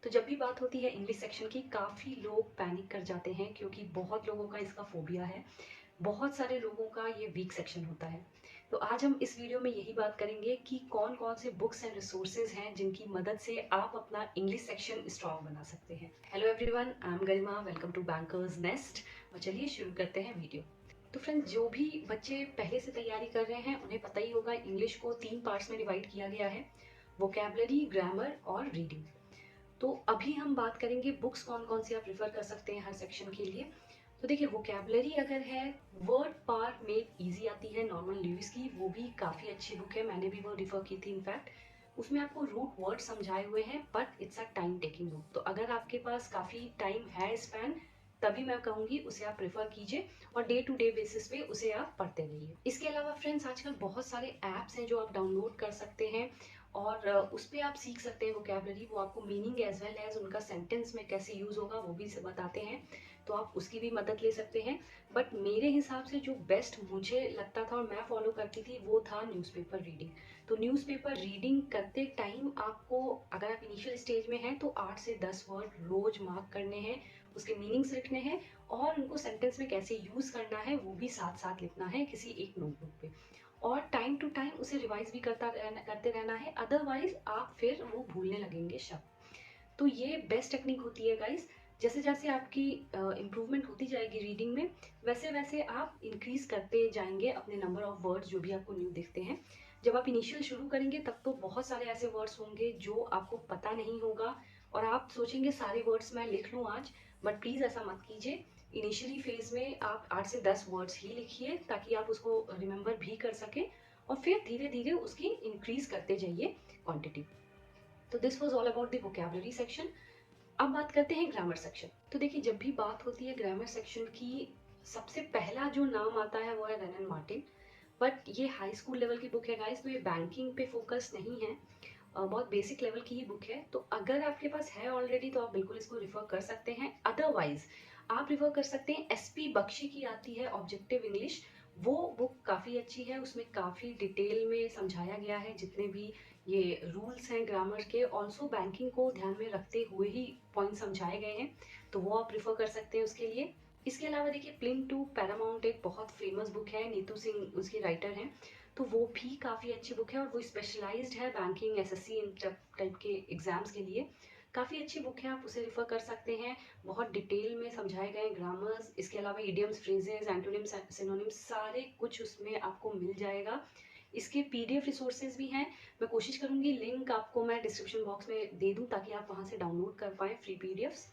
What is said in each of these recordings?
तो जब भी बात होती है इंग्लिश सेक्शन की, काफ़ी लोग पैनिक कर जाते हैं क्योंकि बहुत लोगों का इसका फोबिया है। बहुत सारे लोगों का ये वीक सेक्शन होता है। तो आज हम इस वीडियो में यही बात करेंगे कि कौन कौन से बुक्स एंड रिसोर्सेज हैं जिनकी मदद से आप अपना इंग्लिश सेक्शन स्ट्रॉन्ग बना सकते हैं। Hello everyone, I am Garima, welcome to Bankers Nest. और चलिए शुरू करते हैं वीडियो। तो फ्रेंड्स, जो भी बच्चे पहले से तैयारी कर रहे हैं उन्हें पता ही होगा, इंग्लिश को 3 पार्ट्स में डिवाइड किया गया है: वोकैबुलरी, ग्रामर और रीडिंग। तो अभी हम बात करेंगे बुक्स कौन कौन सी आप प्रेफर कर सकते हैं हर सेक्शन के लिए। तो देखिए, वोकैबुलरी अगर है, वर्ड पार मेड इजी आती है नॉर्मन ल्यूइस की, वो भी काफ़ी अच्छी बुक है, मैंने भी वो रिफर की थी इनफैक्ट। उसमें आपको रूट वर्ड समझाए हुए हैं, but it's a time taking book. तो अगर आपके पास काफ़ी टाइम है स्पैन, तभी मैं कहूँगी उसे आप प्रेफर कीजिए और डे टू डे बेसिस पे उसे आप पढ़ते रहिए। इसके अलावा फ्रेंड्स, आजकल बहुत सारे ऐप्स हैं जो आप डाउनलोड कर सकते हैं और उस पर आप सीख सकते हैं वोकैबुलरी। वो आपको मीनिंग एज वेल एज उनका सेंटेंस में कैसे यूज़ होगा वो भी बताते हैं, तो आप उसकी भी मदद ले सकते हैं। बट मेरे हिसाब से जो बेस्ट मुझे लगता था और मैं फॉलो करती थी वो था न्यूज़पेपर रीडिंग। तो न्यूज़पेपर रीडिंग करते टाइम आपको, अगर आप इनिशियल स्टेज में हैं, तो 8 से 10 वर्ड रोज मार्क करने हैं, उसके मीनिंग्स लिखने हैं और उनको सेंटेंस में कैसे यूज़ करना है वो भी साथ साथ लिखना है किसी एक नोटबुक पे। और टाइम टू टाइम उसे रिवाइज भी करते रहना है, अदरवाइज आप फिर वो भूलने लगेंगे शब्द। तो ये बेस्ट टेक्निक होती है गाइस। जैसे जैसे आपकी इम्प्रूवमेंट होती जाएगी रीडिंग में, वैसे वैसे आप इंक्रीज करते जाएंगे अपने नंबर ऑफ वर्ड्स जो भी आपको न्यू दिखते हैं। जब आप इनिशियल शुरू करेंगे तब तो बहुत सारे ऐसे वर्ड्स होंगे जो आपको पता नहीं होगा और आप सोचेंगे सारे वर्ड्स मैं लिख लूँ आज। बट प्लीज़ ऐसा मत कीजिए। इनिशियली फेज में आप 8 से 10 वर्ड्स ही लिखिए ताकि आप उसको रिमेंबर भी कर सकें और फिर धीरे धीरे उसकी इंक्रीज करते जाइए क्वांटिटी। तो this was all about the vocabulary section. अब बात करते हैं ग्रामर सेक्शन। तो देखिए, जब भी बात होती है ग्रामर सेक्शन की, सबसे पहला जो नाम आता है वो है रनन मार्टिन। बट ये हाई स्कूल लेवल की बुक है गाइस, तो ये बैंकिंग पे फोकस नहीं है, बहुत बेसिक लेवल की ही बुक है। तो अगर आपके पास है ऑलरेडी तो आप बिल्कुल इसको रिफर कर सकते हैं। अदरवाइज आप रिफर कर सकते हैं, एसपी बख्शी की आती है ऑब्जेक्टिव इंग्लिश। वो बुक काफ़ी अच्छी है, उसमें काफ़ी डिटेल में समझाया गया है जितने भी ये रूल्स हैं ग्रामर के, ऑल्सो बैंकिंग को ध्यान में रखते हुए ही पॉइंट समझाए गए हैं। तो वो आप प्रिफर कर सकते हैं उसके लिए। इसके अलावा देखिए, प्लिन टू पैरामाउंट एक बहुत फेमस बुक है, नीतू सिंह उसकी राइटर हैं। तो वो भी काफ़ी अच्छी बुक है और वो स्पेशलाइज्ड है बैंकिंग, एसएससी इन टाइप के एग्जाम्स के लिए। काफ़ी अच्छी बुक है, आप उसे रिफर कर सकते हैं। बहुत डिटेल में समझाए गए ग्रामर्स, इसके अलावा इडियम्स, फ्रेजेस, एंटोनिम्स, सिनोनिम्स, सारे कुछ उसमें आपको मिल जाएगा। इसके पीडीएफ रिसोर्सेज भी हैं। मैं कोशिश करूंगी लिंक आपको मैं डिस्क्रिप्शन बॉक्स में दे दूं ताकि आप वहां से डाउनलोड कर पाएँ फ्री पीडीएफ्स।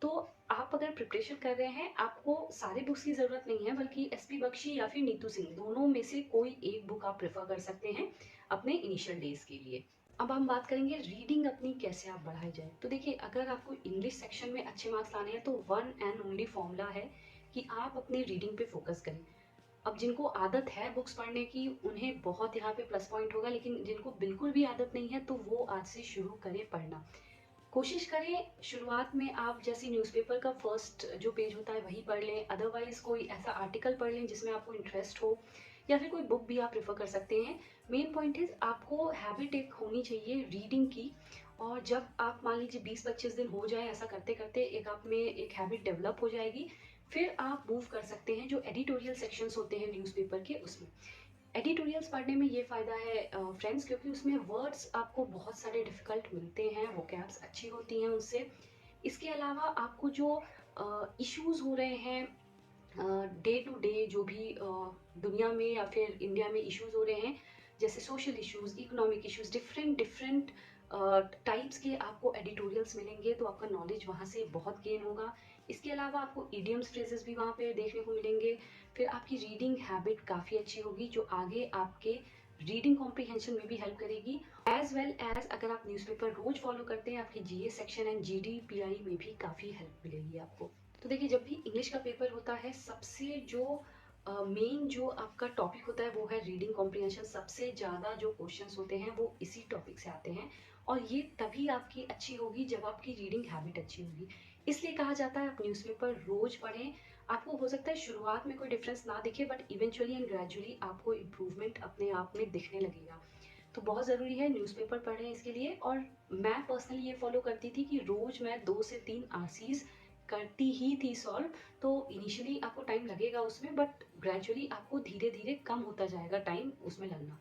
तो आप अगर प्रिपरेशन कर रहे हैं, आपको सारे बुक्स की ज़रूरत नहीं है, बल्कि एसपी बख्शी या फिर नीतू सिंह, दोनों में से कोई एक बुक आप प्रेफर कर सकते हैं अपने इनिशियल डेज के लिए। अब हम बात करेंगे रीडिंग अपनी कैसे आप बढ़ाई जाए। तो देखिए, अगर आपको इंग्लिश सेक्शन में अच्छे मार्क्स लाने हैं तो वन एंड ओनली फॉर्मूला है कि आप अपनी रीडिंग पे फोकस करें। अब जिनको आदत है बुक्स पढ़ने की उन्हें बहुत यहाँ पे प्लस पॉइंट होगा, लेकिन जिनको बिल्कुल भी आदत नहीं है तो वो आज से शुरू करें पढ़ना। कोशिश करें शुरुआत में आप जैसे न्यूज़पेपर का फर्स्ट जो पेज होता है वही पढ़ लें, अदरवाइज कोई ऐसा आर्टिकल पढ़ लें जिसमें आपको इंटरेस्ट हो, या फिर कोई बुक भी आप प्रेफर कर सकते हैं। मेन पॉइंट इज आपको हैबिट एक होनी चाहिए रीडिंग की। और जब आप मान लीजिए 20-25 दिन हो जाए ऐसा करते करते, एक आप में एक हैबिट डेवलप हो जाएगी, फिर आप मूव कर सकते हैं जो एडिटोरियल सेक्शंस होते हैं न्यूज़पेपर के उसमें। एडिटोरियल्स पढ़ने में ये फ़ायदा है फ्रेंड्स, क्योंकि उसमें वर्ड्स आपको बहुत सारे डिफ़िकल्ट मिलते हैं, वोकैब्स अच्छी होती हैं उससे। इसके अलावा आपको जो इश्यूज़ हो रहे हैं डे टू डे, जो भी दुनिया में या फिर इंडिया में इश्यूज़ हो रहे हैं, जैसे social issues, economic issues, different different types के आपको एडिटोरियल्स मिलेंगे, तो आपका नॉलेज वहाँ से बहुत गेन होगा। इसके अलावा आपको इडियम्स, फ्रेजेस भी वहाँ पे देखने को मिलेंगे। फिर आपकी रीडिंग हैबिट काफ़ी अच्छी होगी जो आगे आपके रीडिंग कॉम्प्रिहेंशन में भी हेल्प करेगी। एज वेल एज अगर आप न्यूज़पेपर रोज फॉलो करते हैं, आपकी जीए सेक्शन एंड जीडी पीआई में भी काफ़ी हेल्प मिलेगी आपको। तो देखिए, जब भी इंग्लिश का पेपर होता है, सबसे जो मेन जो आपका टॉपिक होता है वो है रीडिंग कॉम्प्रिहेंशन। सबसे ज़्यादा जो क्वेश्चंस होते हैं वो इसी टॉपिक से आते हैं और ये तभी आपकी अच्छी होगी जब आपकी रीडिंग हैबिट अच्छी होगी। इसलिए कहा जाता है आप न्यूज़पेपर रोज पढ़ें। आपको हो सकता है शुरुआत में कोई डिफरेंस ना दिखे, बट इवेंचुअली एंड ग्रेजुअली आपको इम्प्रूवमेंट अपने आप में दिखने लगेगा। तो बहुत ज़रूरी है न्यूज़पेपर पढ़ें इसके लिए। और मैं पर्सनली ये फॉलो करती थी कि रोज़ मैं 2 से 3 आरसीज़ करती ही थी सॉल्व। तो इनिशियली आपको टाइम लगेगा उसमें, बट ग्रेजुअली आपको धीरे धीरे कम होता जाएगा टाइम उसमें लगना।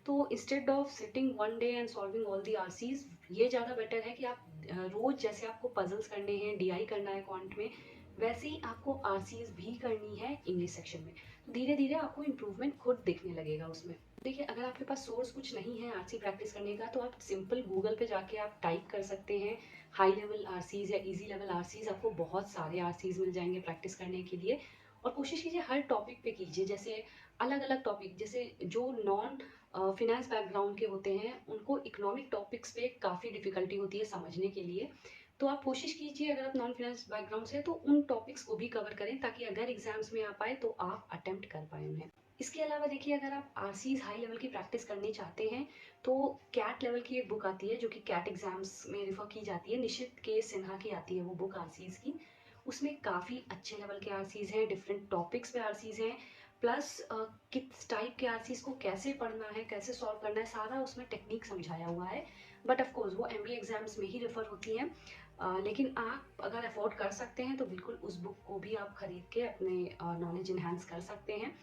तो instead of sitting one day and solving all the RCs, ये ज़्यादा बेटर है कि आप रोज़ जैसे आपको पजल्स करने हैं, डीआई करना है क्वांट में, वैसे ही आपको आरसीज भी करनी है इंग्लिश सेक्शन में। तो धीरे धीरे आपको इम्प्रूवमेंट खुद दिखने लगेगा उसमें। देखिए, अगर आपके पास सोर्स कुछ नहीं है आरसी प्रैक्टिस करने का, तो आप सिंपल गूगल पे जाके आप टाइप कर सकते हैं हाई लेवल आरसीज या इजी लेवल आरसीज। आपको बहुत सारे आरसीज मिल जाएंगे प्रैक्टिस करने के लिए। और कोशिश कीजिए हर टॉपिक पे कीजिए, जैसे अलग अलग टॉपिक, जैसे जो नॉन फिनेंस बैकग्राउंड के होते हैं उनको इकोनॉमिक टॉपिक्स पे काफ़ी डिफिकल्टी होती है समझने के लिए। तो आप कोशिश कीजिए, अगर आप नॉन फाइनेंस बैकग्राउंड से, तो उन टॉपिक्स को भी कवर करें ताकि अगर एग्जाम्स में आ पाए तो आप अटेम्प्ट कर पाए उन्हें। इसके अलावा देखिए, अगर आप आरसीज हाई लेवल की प्रैक्टिस करनी चाहते हैं तो कैट लेवल की एक बुक आती है जो कि कैट एग्जाम्स में रिफर की जाती है, निशित के सिन्हा की आती है वो बुक आरसीज की। उसमें काफ़ी अच्छे लेवल के आरसीज हैं, डिफरेंट टॉपिक्स पे आरसीज हैं, प्लस किस टाइप के आरसीज को कैसे पढ़ना है, कैसे सॉल्व करना है, सारा उसमें टेक्निक समझाया हुआ है। बट ऑफ कोर्स वो एमबीए एग्जाम्स में ही रेफर होती हैं। लेकिन आप अगर अफोर्ड कर सकते हैं तो बिल्कुल उस बुक को भी आप खरीद के अपने नॉलेज इन्हांस कर सकते हैं।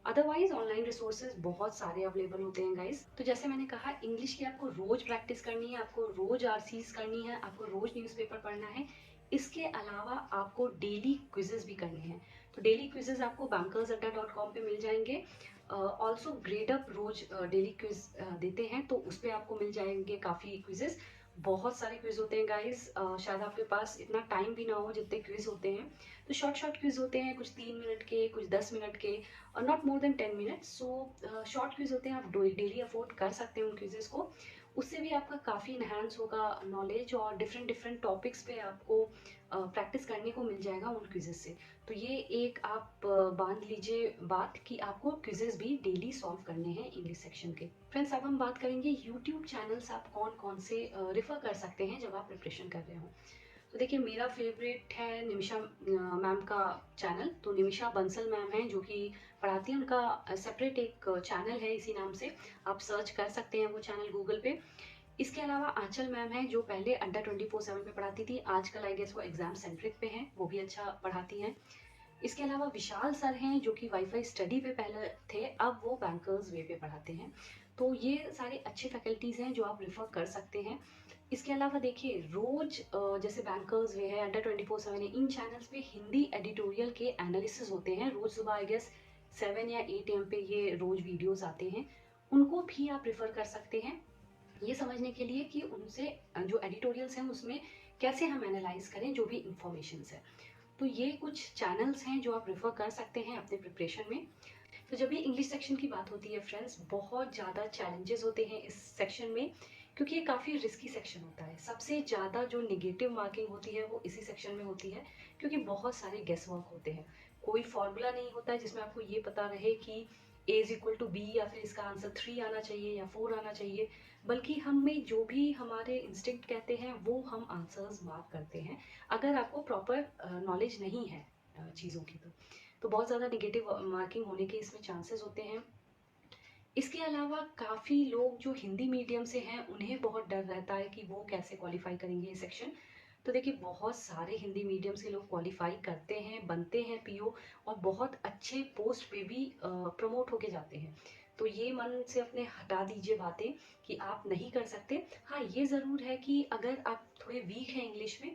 अदरवाइज ऑनलाइन रिसोर्सेज बहुत सारे अवेलेबल होते हैं गाइस। तो जैसे मैंने कहा, इंग्लिश की आपको रोज प्रैक्टिस करनी है, आपको रोज आरसीज करनी है, आपको रोज न्यूज़पेपर पढ़ना है। इसके अलावा आपको डेली क्विजेज भी करने हैं। तो डेली क्विजेज आपको bankersadda.com पे मिल जाएंगे। ऑल्सो ग्रेड अप रोज डेली क्विज देते हैं, तो उस पर आपको मिल जाएंगे काफ़ी क्विजेज। बहुत सारे क्विज होते हैं गाइस, शायद आपके पास इतना टाइम भी ना हो जितने क्विज होते हैं। तो शॉर्ट शॉर्ट क्विज होते हैं, कुछ 3 मिनट के, कुछ 10 मिनट के, और not more than 10 minutes. So short quiz होते हैं, आप डेली अफोर्ड कर सकते हैं उन क्विजेस को। उससे भी आपका काफ़ी इन्हांस होगा नॉलेज, और डिफरेंट डिफरेंट टॉपिक्स पे आपको प्रैक्टिस करने को मिल जाएगा उन क्विजेस से। तो ये एक आप बांध लीजिए बात कि आपको क्विजेस भी डेली सॉल्व करने हैं इंग्लिश सेक्शन के। फ्रेंड्स, अब हम बात करेंगे यूट्यूब चैनल्स आप कौन कौन से रेफर कर सकते हैं जब आप प्रिपरेशन कर रहे हो। तो देखिए, मेरा फेवरेट है निमिषा मैम का चैनल। तो निमिषा बंसल मैम हैं जो कि पढ़ाती हैं, उनका सेपरेट एक चैनल है इसी नाम से, आप सर्च कर सकते हैं वो चैनल गूगल पे। इसके अलावा आंचल मैम है जो पहले अड्डा 24/7 पे पढ़ाती थी, आजकल आई गेस वो एग्जाम सेंट्रिक पे हैं, वो भी अच्छा पढ़ाती हैं। इसके अलावा विशाल सर हैं जो कि वाईफाई स्टडी पे पहले थे, अब वो बैंकर्स वे पे पढ़ाते हैं। तो ये सारे अच्छे फैकल्टीज़ हैं जो आप रेफर कर सकते हैं। इसके अलावा देखिए, रोज जैसे बैंकर्स वे है, अड्डा 24/7 है, इन चैनल्स पे हिंदी एडिटोरियल के एनालिसिस होते हैं रोज सुबह आई गेस 7 या 8 AM पे ये रोज वीडियोस आते हैं। उनको भी आप रेफर कर सकते हैं ये समझने के लिए कि उनसे जो एडिटोरियल्स हैं उसमें कैसे हम एनालाइज करें जो भी इंफॉर्मेशन है। तो ये कुछ चैनल्स हैं जो आप रेफर कर सकते हैं अपने प्रिपरेशन में। तो जब भी इंग्लिश सेक्शन की बात होती है फ्रेंड्स, बहुत ज़्यादा चैलेंजेस होते हैं इस सेक्शन में, क्योंकि ये काफ़ी रिस्की सेक्शन होता है। सबसे ज़्यादा जो निगेटिव मार्किंग होती है वो इसी सेक्शन में होती है, क्योंकि बहुत सारे गेस वर्क होते हैं। कोई फॉर्मूला नहीं होता है जिसमें आपको ये पता रहे कि A=B, या फिर इसका आंसर 3 आना चाहिए या 4 आना चाहिए। बल्कि हमें जो भी हमारे इंस्टिंक्ट कहते हैं वो हम आंसर्स मार्क करते हैं, अगर आपको प्रॉपर नॉलेज नहीं है चीज़ों की। तो बहुत ज़्यादा निगेटिव मार्किंग होने के इसमें चांसेस होते हैं। इसके अलावा काफ़ी लोग जो हिंदी मीडियम से हैं उन्हें बहुत डर रहता है कि वो कैसे क्वालिफाई करेंगे ये सेक्शन। तो देखिए, बहुत सारे हिंदी मीडियम से लोग क्वालिफाई करते हैं, बनते हैं पीओ, और बहुत अच्छे पोस्ट पे भी प्रमोट होके जाते हैं। तो ये मन से अपने हटा दीजिए बातें कि आप नहीं कर सकते। हाँ, ये ज़रूर है कि अगर आप थोड़े वीक हैं इंग्लिश में,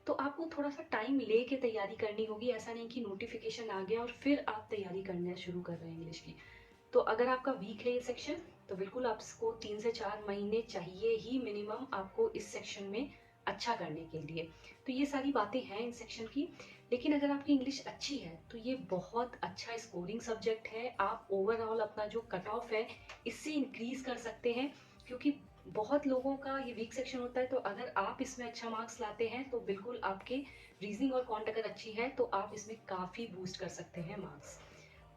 तो आपको थोड़ा सा टाइम ले के तैयारी करनी होगी। ऐसा नहीं कि नोटिफिकेशन आ गया और फिर आप तैयारी करना शुरू कर रहे हैं इंग्लिश की। तो अगर आपका वीक है ये सेक्शन, तो बिल्कुल आपको 3 से 4 महीने चाहिए ही मिनिमम आपको इस सेक्शन में अच्छा करने के लिए। तो ये सारी बातें हैं इन सेक्शन की। लेकिन अगर आपकी इंग्लिश अच्छी है तो ये बहुत अच्छा स्कोरिंग सब्जेक्ट है। आप ओवरऑल अपना जो कट ऑफ है इससे इंक्रीज कर सकते हैं, क्योंकि बहुत लोगों का ये वीक सेक्शन होता है। तो अगर आप इसमें अच्छा मार्क्स लाते हैं तो बिल्कुल आपके रीजनिंग और कॉन्ट अगर अच्छी है तो आप इसमें काफ़ी बूस्ट कर सकते हैं marks.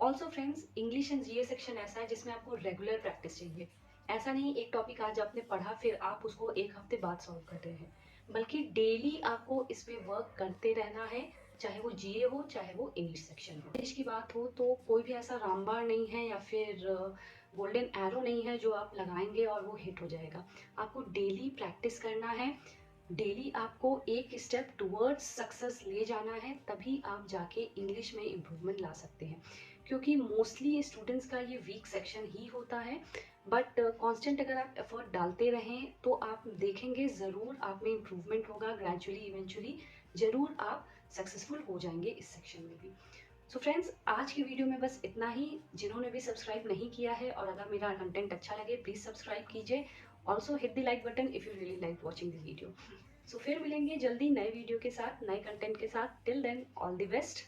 Also friends, English and GA section ऐसा है जिसमें आपको रेगुलर प्रैक्टिस चाहिए। ऐसा नहीं एक टॉपिक आज आपने पढ़ा फिर आप उसको एक हफ्ते बाद सॉल्व कर रहे हैं, बल्कि डेली आपको इस पे वर्क करते रहना है, चाहे वो जीए हो चाहे वो इंग्लिश सेक्शन हो। इंग्लिश की बात हो तो कोई भी ऐसा रामबाण नहीं है या फिर गोल्डन एरो नहीं है जो आप लगाएंगे और वो हिट हो जाएगा। आपको डेली प्रैक्टिस करना है, डेली आपको एक स्टेप टुवर्ड्स सक्सेस ले जाना है, तभी आप जाके इंग्लिश में इम्प्रूवमेंट ला सकते हैं। क्योंकि मोस्टली स्टूडेंट्स का ये वीक सेक्शन ही होता है, बट कांस्टेंट अगर आप एफर्ट डालते रहें तो आप देखेंगे ज़रूर आप में इम्प्रूवमेंट होगा, ग्रेजुअली इवेंचुअली ज़रूर आप सक्सेसफुल हो जाएंगे इस सेक्शन में भी। सो फ्रेंड्स, आज की वीडियो में बस इतना ही। जिन्होंने भी सब्सक्राइब नहीं किया है और अगर मेरा कंटेंट अच्छा लगे प्लीज़ सब्सक्राइब कीजिए। Also hit the like button if you really like watching this video. So फिर मिलेंगे जल्दी नए वीडियो के साथ, नए कंटेंट के साथ। Till then all the best.